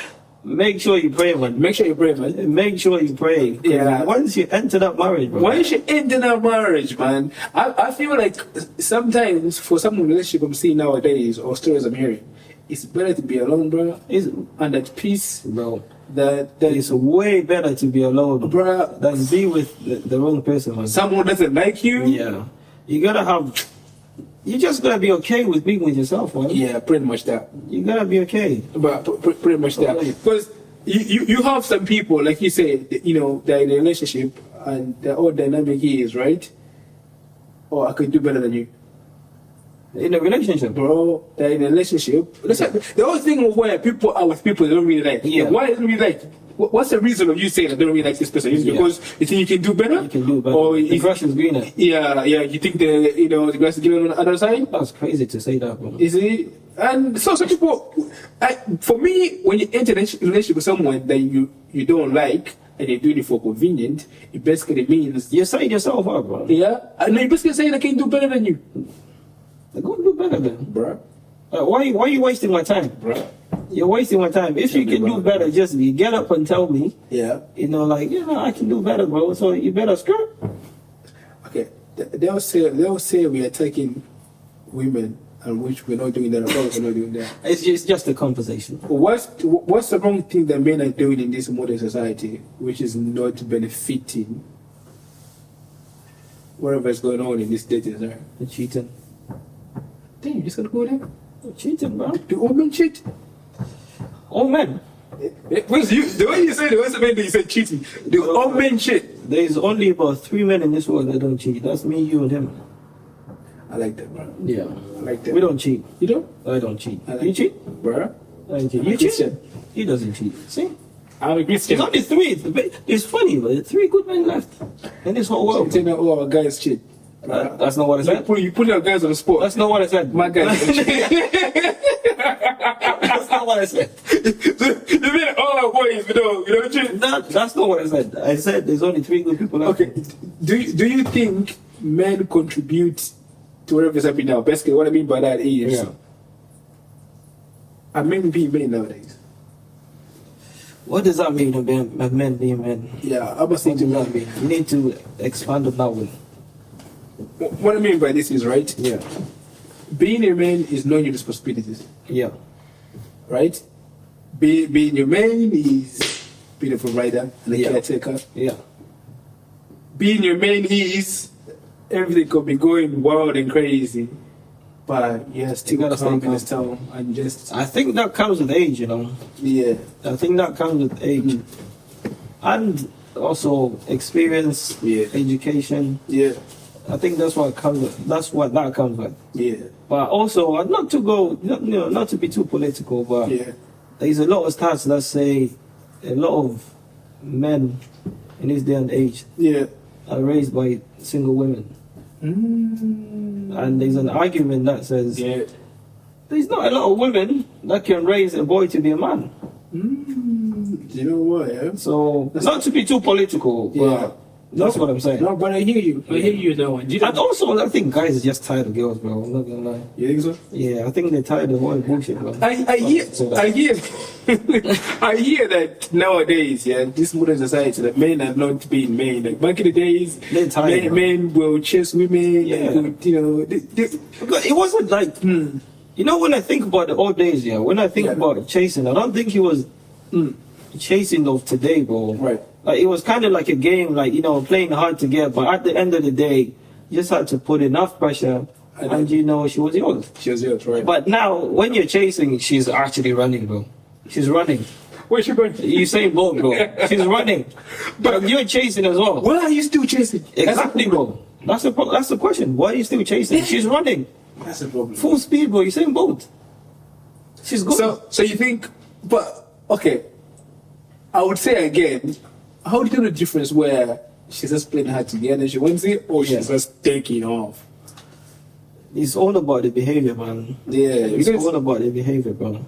Make sure you pray, man. make sure you pray, man. Make sure you pray. 'Cause Yeah. Once you enter that marriage, bro. Once you end in a marriage, man, I feel like sometimes for some relationship I'm seeing nowadays or stories I'm hearing, it's better to be alone, bro, and at peace. Bro. That It's way better to be alone, bro, than be with the wrong person, man. someone doesn't like you. Yeah. You gotta have. You just gotta be okay with being with yourself, man. Yeah, pretty much that. You gotta be okay. But pretty much that. Okay. Because you have some people, like you say, they're in a relationship and their whole dynamic is, right? Oh, I could do better than you. In a relationship, Bro, they're in a relationship. Listen, the whole thing of where people are with people they don't really like. Yeah. Why they don't really like? what's the reason of you saying I don't really like this person? Is it because you think you can do better? You can do better. Or The grass is greener. Yeah. You think the grass is greener on the other side? That's crazy to say that, bro. Is it? And so some people, for me, when you enter a relationship with someone that you don't like and you're doing it for convenient, it basically means You're saying yourself up, bro. yeah. And you're basically saying I can do better than you, They're going to do better then. bro. Why are you wasting my time? Bro. You're wasting my time. If you can do better, just get up and tell me. Yeah. I can do better, bro. So you better skirt. Okay. They'll say we are attacking women, and which we're not doing that. Of course, we're not doing that. It's just a conversation. What's the wrong thing that men are doing in this modern society, which is not benefiting whatever is going on in this dating era? They're cheating. Damn, you just gonna go there? They're cheating, bro. Do all men cheat? All men. The way you said it, what's the main thing you said cheating? Do all men cheat? There's only about 3 men in this world that don't cheat. That's me, you, and him. I like that, bro. Yeah. I like that. We don't cheat. You don't? I don't cheat. I like You cheat? Bro. I don't cheat. I'm a You cheat? Christian. He doesn't cheat. See? I'm a Christian. There's only 3. It's funny, but there's 3 good men left in this whole I'm world. saying that all our guys cheat. That's not what I said. You put our guys on the spot. That's not what I said. My guys don't cheat. That's not what I said. You mean all our boys, we don't cheat? That's not what I said. I said there's only 3 good people left. Okay. Do you think men contribute to whatever is happening now? Basically, what I mean by that is, Yeah. are men being men nowadays? What does that mean, men being men? Yeah, I must What think does to that mean? You need to expand on that one. What I mean by this is, right, Yeah. being a man is knowing your responsibilities, Yeah. right? Being a man is being a provider and a Yeah. caretaker. Yeah. Being a man is everything could be going wild and crazy, but yeah, still gotta stay calm in calm. his town and just I think that comes with age, yeah. I think that comes with age. And also experience, Yeah. education. Yeah, I think that's what comes with. That's what that comes with. yeah, But also, not to be too political, but yeah. there's a lot of stats that say a lot of men in this day and age Yeah. are raised by single women. And there's an argument that says Yeah. there's not a lot of women that can raise a boy to be a man. You know what? Yeah. So, not to be too political, Yeah. but that's what I'm saying. No, but I hear you. I hear you now. And also, I think guys are just tired of girls, bro. I'm not gonna lie. You think so? Yeah, I think they're tired of all the bullshit, bro. I hear I hear that nowadays, yeah, this modern society, that men are not being men. Like back in the days, They're tired, men will chase women. Yeah. They would, Because it wasn't like, when I think about the old days, when I think Yeah. about chasing, I don't think it was chasing of today, bro. Right. Like, it was kind of like a game, like, playing hard to get, but at the end of the day, you just had to put enough pressure, and she was yours. she was yours, right? But now, when you're chasing, she's actually running, bro. She's running. Where's she going? You say both, bro. She's running. But you're chasing as well. Why are you still chasing? Exactly, bro. That's the question. Why are you still chasing? She's running. That's the problem. Full speed, bro. You're saying both. She's good. So you think? But okay, I would say again, how do you know the difference where she's just playing hard to get and she wants it, or she's just taking off? It's all about the behavior, man. Yeah, It's because all about the behavior, bro.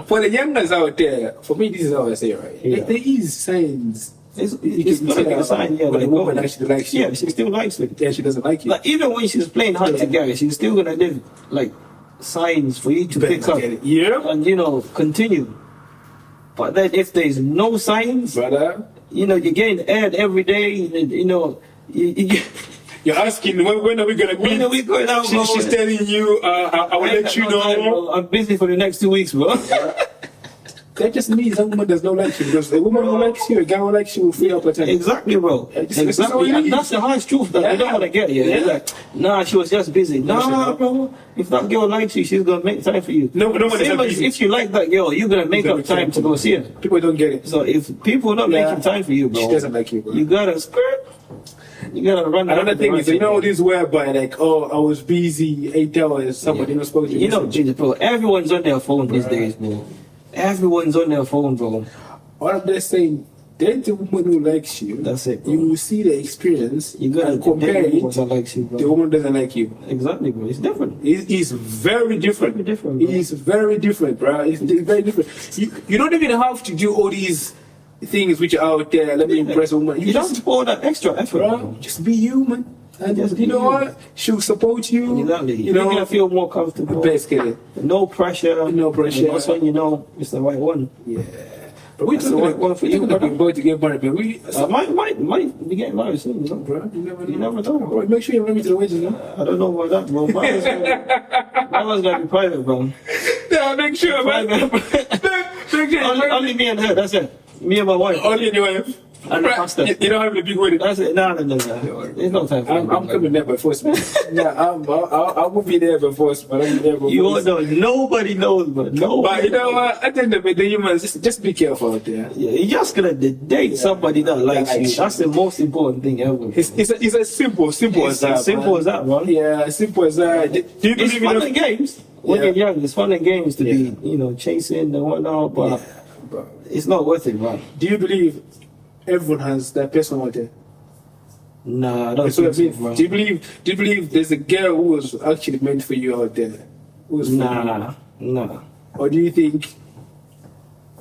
for the youngers out there, for me, this is how I say it, right? Yeah. There is signs. It's can gonna be tell a sign, yeah. when a Like, woman actually likes you. yeah, she still likes it. Yeah, she doesn't like you. Like, even when she's playing hard to get, she's still gonna give, like, signs for you to pick up. Get it. Yeah, And, continue. But then if there's no signs, brother. you're getting aired every day, You're asking when are we gonna meet? when are we going out, bro? She's telling you, I will let you know. I'm busy for the next 2 weeks, bro. That just means a woman does not like you, because a woman who likes you, a guy who likes you will free up her time. Exactly, bro. This is Exactly. what it And is. that's the harsh truth that they don't want to get. Yeah. They're like, nah, she was just busy. Nah, bro. If that girl likes you, she's gonna make time for you. No one is Same that as busy. if you like that girl, you're gonna make up time to go see her. People don't get it. So if people are not making time for you, bro, She doesn't like you, bro. you gotta skirt. You gotta run. Another thing is, direction, bro. this whereby like, oh, I was busy 8 hours, somebody not spoke to you. Jesus, bro. Everyone's on their phone these days, bro. Everyone's on their phone, bro. All I'm just saying, date a woman who likes you. That's it, bro. You will see the experience. You gotta and compare date it. woman that likes you, bro. The woman doesn't like you. Exactly, bro. It's different. It's very different. Very different, bro. It's very different, bro. It's very different. You don't even have to do all these things which are out there. Let me impress a woman. You don't put all that extra effort, bro. Just be you, man. And Just you be know you. what? She'll support you. Exactly. You know, You're gonna feel more comfortable. basically. No pressure. No pressure. And that's when you know it's the right one. Yeah. But we That's the right one for you, talking brother. about to get married, but we. Might be getting married soon, you know. Bro, you never know. You never know. Bro, make sure you invite me to the wedding, you know? I don't know about that, bro. Mine was gonna be private, bro. Yeah, make sure, man. Private. Make sure. Only me and her. That's it. Me and my wife. Only your wife. And the pastor. You don't have the big wedding. That's it. No. There's no time for I'm that. coming there by force, man. Yeah, I will be there by force, but I'll be there by You force. won't know. Nobody knows, but nobody. But you know what? At the end of the day, humans, just be careful out there. Yeah, you're just gonna date somebody that likes you. That's the most important thing ever. It's a simple as that. Simple as that, man. Yeah, simple as that. Do you It's believe fun in and games. When Yeah. you're young, it's fun and games to Yeah. be, chasing and whatnot, but Bro. it's not worth it, man. Do you believe everyone has that person out there? Nah, I don't That's what I think mean. so, man. Do you believe there's a girl who was actually meant for you out there? Who was for you? Nah. Or do you think?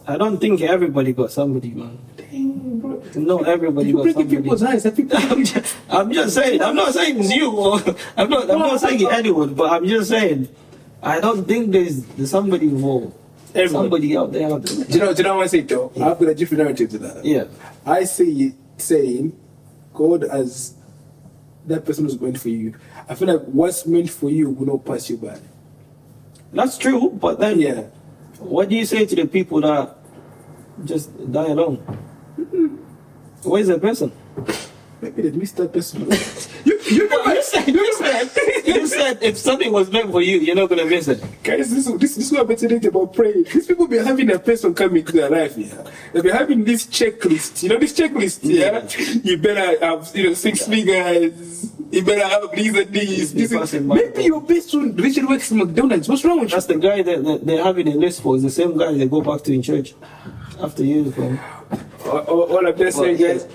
I don't think everybody got somebody, man. Dang, bro. No, everybody You got break in somebody. people's eyes. People. I'm just saying. I'm not saying it's you. Or, I'm not saying it's anyone. But I'm just saying. I don't think there's somebody involved. Everyone. Somebody out there. Do you know what I say though? I've got a different narrative to that. Yeah. I see it saying God as that person who's meant for you. I feel like what's meant for you will not pass you by. That's true. But then, Yeah. what do you say to the people that just die alone? Where's that person? Maybe they missed that person. You said if something was meant for you, you're not gonna miss it. Guys, this is what I'm saying about praying. These people be having a person coming to their life, yeah. They be having this checklist. You know this checklist, yeah? You better have 6 figures. You better have these and these. Maybe your best friend Richard works in McDonald's. What's wrong with That's the guy that they're having a list for. Is the same guy they go back to in church after years, bro. you? All I'm just saying, guys.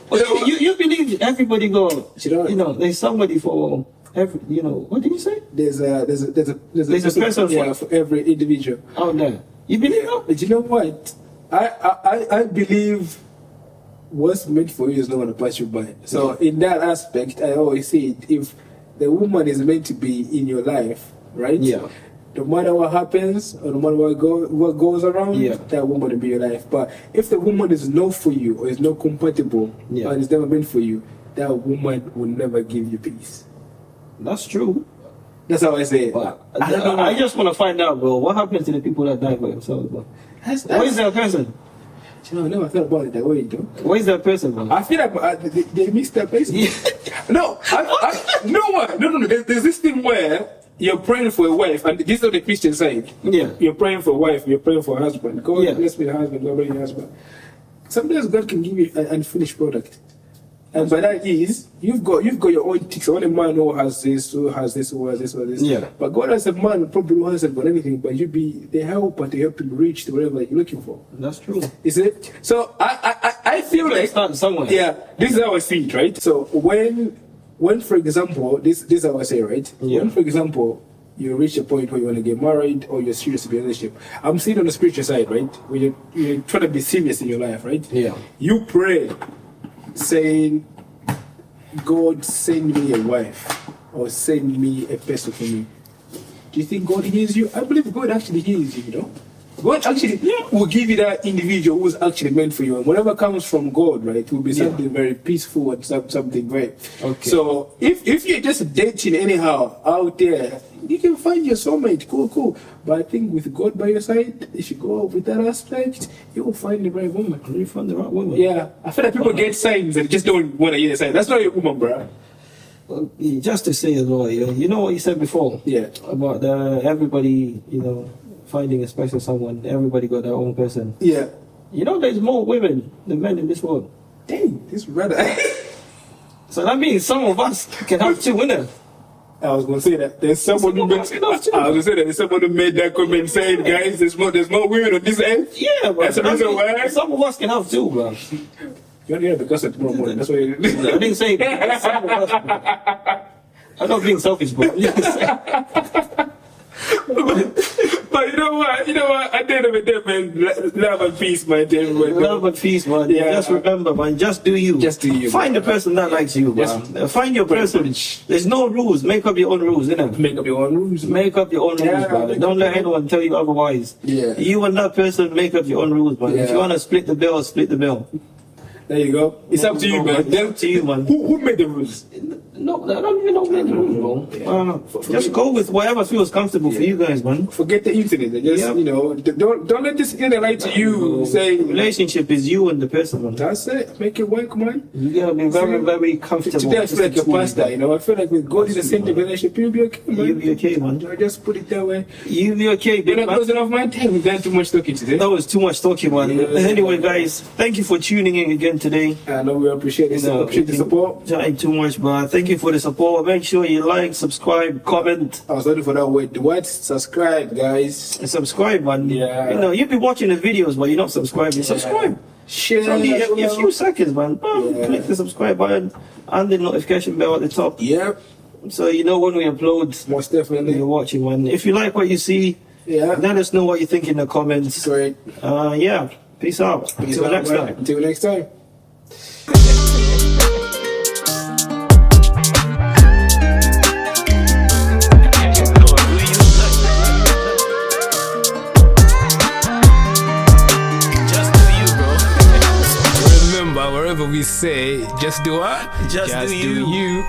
You believe everybody go? You know- There's somebody for every. What did you say? There's a person for every individual. Out there. You believe that? But you know what? I believe what's meant for you is not going to pass you by. So in that aspect, I always say it, if the woman is meant to be in your life, right? Yeah. No matter what happens or no matter what goes around, Yeah. that woman will be your life. But if the woman is not for you or is not compatible Yeah. and is never meant for you, that woman will never give you peace. That's true. That's how I say it. But I don't know. I just want to find out, bro. What happens to the people that die by themselves, bro? Where's that person? You know, I never thought about it that way, though. Where's that person, bro? I feel like they missed that place. No, no. There's this thing where you're praying for a wife, and this is on the Christian side. Yeah. You're praying for a wife, you're praying for a husband. God Yeah. bless me, the husband, God bless me, the husband. Sometimes God can give you an unfinished product. And by that is, you've got your own ticks. Only man who has this, who has this, who has this, who has this. Yeah. But God has a man probably who hasn't got anything, but you be the helper to help him reach to whatever you're looking for. That's true. Is it? So I feel like Start somewhere. yeah, this is how I see it, right? So when for example, this is how I say, right? Yeah. When for example you reach a point where you want to get married or you're serious in a relationship, I'm seeing on the spiritual side, right? When you're trying to be serious in your life, right? Yeah. You pray, saying, God send me a wife or send me a person for me. Do you think God hears you? I believe God actually hears you, you know? God actually will give you that individual who's actually meant for you. And whatever comes from God, right, will be something very peaceful and something great. Okay. So if you're just dating anyhow out there, you can find your soulmate. Cool. But I think with God by your side, if you go with that aspect, you will find the right woman. You found the right woman. Yeah. I feel like people get signs and just don't want to hear the signs. That's not your woman, bro. Well, just to say as well, you know what you said before? Yeah. About everybody, finding a special someone. Everybody got their own person. Yeah. There's more women than men in this world. Dang, this brother. So that means some of us can have two winners. I was gonna say that there's someone who made, I was gonna say that there's someone who made that comment saying, guys, there's more women on this end. Yeah, bro. That's the reason why. Some of us can have too, bro. You're gonna because of tomorrow morning. That's why. I didn't say some of us. I'm not being selfish, bro. But you know what? At the end of the day, man, love and peace, man. To everyone. Love and peace, man. Yeah. Just remember, man. Just do you. Just do you. Find the person that likes you, man. Find your person. There's no rules. Make up your own rules, innit? Make up your own rules. Make up your own rules, man. Don't let anyone tell you otherwise. Yeah. You and that person make up your own rules, man. Yeah. If you want to split the bill, split the bill. There you go. It's up to you, man. It's up to you, man. Who made the rules? No, I don't even know the rules, bro. Just go with whatever feels comfortable for you guys, man. Forget the internet. Just don't let this internet lie to you. Say relationship is you and the person, man. That's it. Make it work, man. You gotta be very, very comfortable. Today I feel like a pastor, I feel like we go to the same relationship, you'll be okay, man. You'll be okay, man. I just put it that way. You'll be okay, big You're not man. closing off my time. We've done too much talking today. That was too much talking, man. Yeah. Anyway, guys, thank you for tuning in again today. I know we appreciate it. Appreciate the support. Trying too much, but thank you for the support. Make sure you like, subscribe, comment. I was waiting for that word. What? Subscribe, guys. And subscribe, man. Yeah. You've been watching the videos, but you're not subscribing. Subscribe. Share. It's only a few seconds, man. Boom, Yeah. click the subscribe button and the notification bell at the top. Yep. So you know when we upload, Most definitely. you're watching, man. If you like what you see, let us know what you think in the comments. Great. Yeah. Peace out. Until next time. Until next time. Wherever we say, just do what? Just do you.